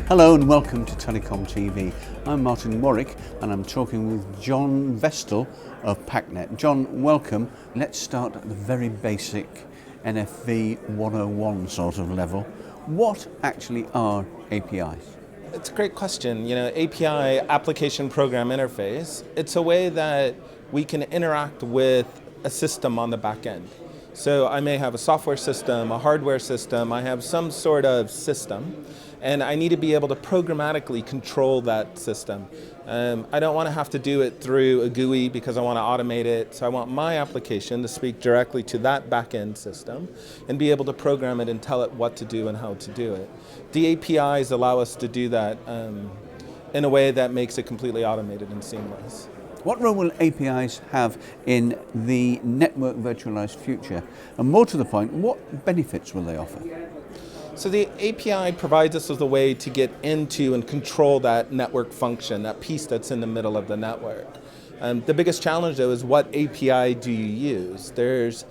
Hello and welcome to TelecomTV. I'm Martin Warwick and I'm talking with John Vestal of PACnet. John, welcome. Let's start at the very basic NFV 101 sort of level. What actually are APIs? It's a great question. API, application program interface, it's a way that we can interact with a system on the back end. So I may have a software system, a hardware system, I have some sort of system, and I need to be able to programmatically control that system. I don't want to have to do it through a GUI because I want to automate it, so I want my application to speak directly to that back-end system and be able to program it and tell it what to do and how to do it. The APIs allow us to do that in a way that makes it completely automated and seamless. What role will APIs have in the network virtualized future? And more to the point, what benefits will they offer? So the API provides us with a way to get into and control that network function, that piece that's in the middle of the network. The biggest challenge, though, is what API do you use? There's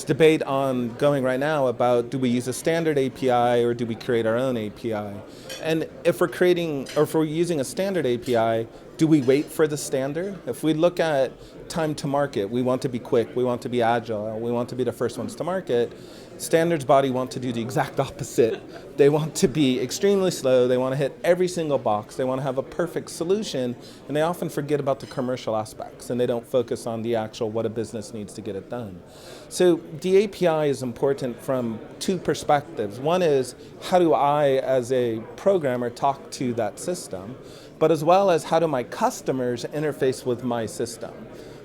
debate ongoing right now about, do we use a standard API or do we create our own API? And if we're using a standard API, do we wait for the standard? If we look at time to market, we want to be quick, we want to be agile, we want to be the first ones to market. Standards body want to do the exact opposite. They want to be extremely slow, they want to hit every single box, they want to have a perfect solution, and they often forget about the commercial aspects, and they don't focus on the actual what a business needs to get it done. So the API is important from two perspectives. One is, how do I, as a programmer, talk to that system? But as well as, how do my customers interface with my system?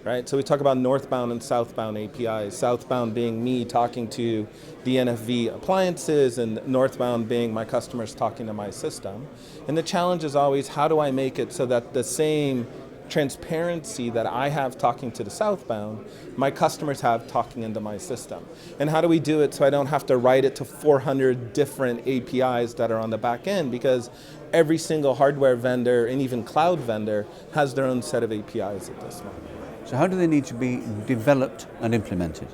Right? So we talk about northbound and southbound APIs, southbound being me talking to the NFV appliances and northbound being my customers talking to my system. And the challenge is always, how do I make it so that the same transparency that I have talking to the southbound, my customers have talking into my system? And how do we do it so I don't have to write it to 400 different APIs that are on the back end, because every single hardware vendor and even cloud vendor has their own set of APIs at this moment. So how do they need to be developed and implemented?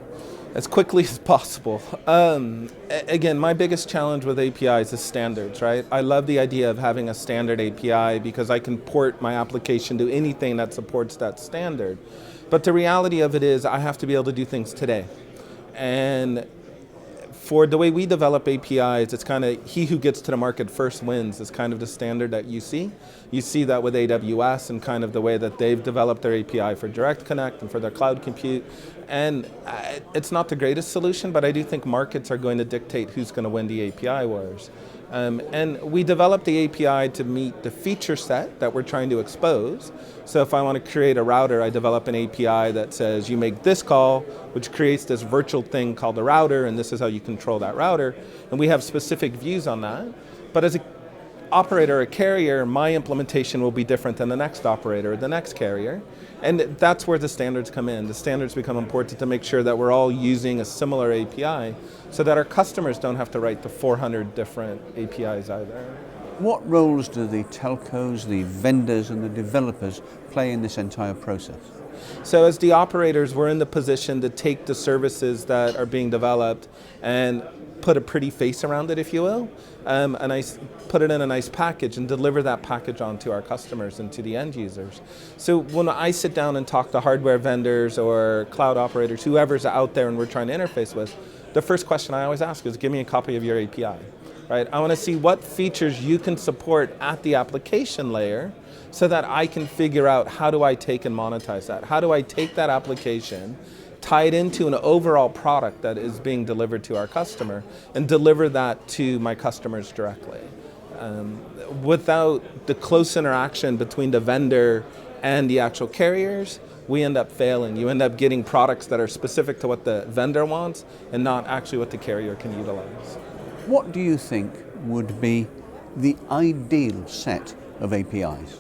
As quickly as possible. Again, my biggest challenge with APIs is standards, right? I love the idea of having a standard API because I can port my application to anything that supports that standard. But the reality of it is I have to be able to do things today. And for the way we develop APIs, it's kind of he who gets to the market first wins is kind of the standard that you see. You see that with AWS and kind of the way that they've developed their API for Direct Connect and for their cloud compute. And it's not the greatest solution, but I do think markets are going to dictate who's going to win the API wars. And we developed the API to meet the feature set that we're trying to expose. So if I want to create a router, I develop an API that says you make this call, which creates this virtual thing called a router, and this is how you control that router. And we have specific views on that. But as an operator or carrier, my implementation will be different than the next operator or the next carrier. And that's where the standards come in. The standards become important to make sure that we're all using a similar API so that our customers don't have to write the 400 different APIs either. What roles do the telcos, the vendors and the developers play in this entire process? So as the operators, we're in the position to take the services that are being developed and put a pretty face around it, if you will, and I put it in a nice package and deliver that package on to our customers and to the end users. So when I sit down and talk to hardware vendors or cloud operators, whoever's out there and we're trying to interface with, the first question I always ask is, give me a copy of your API. Right? I want to see what features you can support at the application layer so that I can figure out how do I take and monetize that. How do I take that application, tie it into an overall product that is being delivered to our customer and deliver that to my customers directly. Without the close interaction between the vendor and the actual carriers, we end up failing. You end up getting products that are specific to what the vendor wants and not actually what the carrier can utilize. What do you think would be the ideal set of APIs?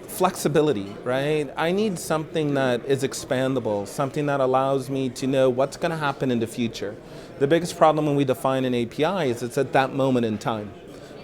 Flexibility, right? I need something that is expandable, something that allows me to know what's going to happen in the future. The biggest problem when we define an API is it's at that moment in time.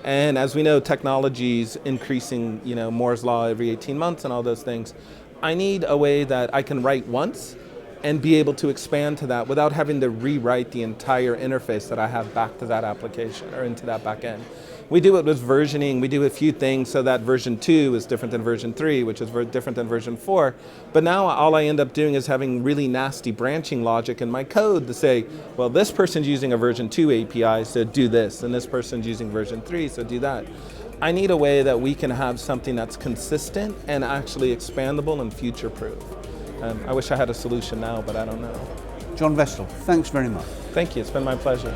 And as we know, technology is increasing, Moore's Law every 18 months and all those things. I need a way that I can write once and be able to expand to that without having to rewrite the entire interface that I have back to that application or into that back end. We do it with versioning. We do a few things so that version 2 is different than version 3, which is very different than version 4. But now all I end up doing is having really nasty branching logic in my code to say, well, this person's using a version 2 API, so do this, and this person's using version 3, so do that. I need a way that we can have something that's consistent and actually expandable and future-proof. I wish I had a solution now, but I don't know. John Vestal, thanks very much. Thank you, it's been my pleasure.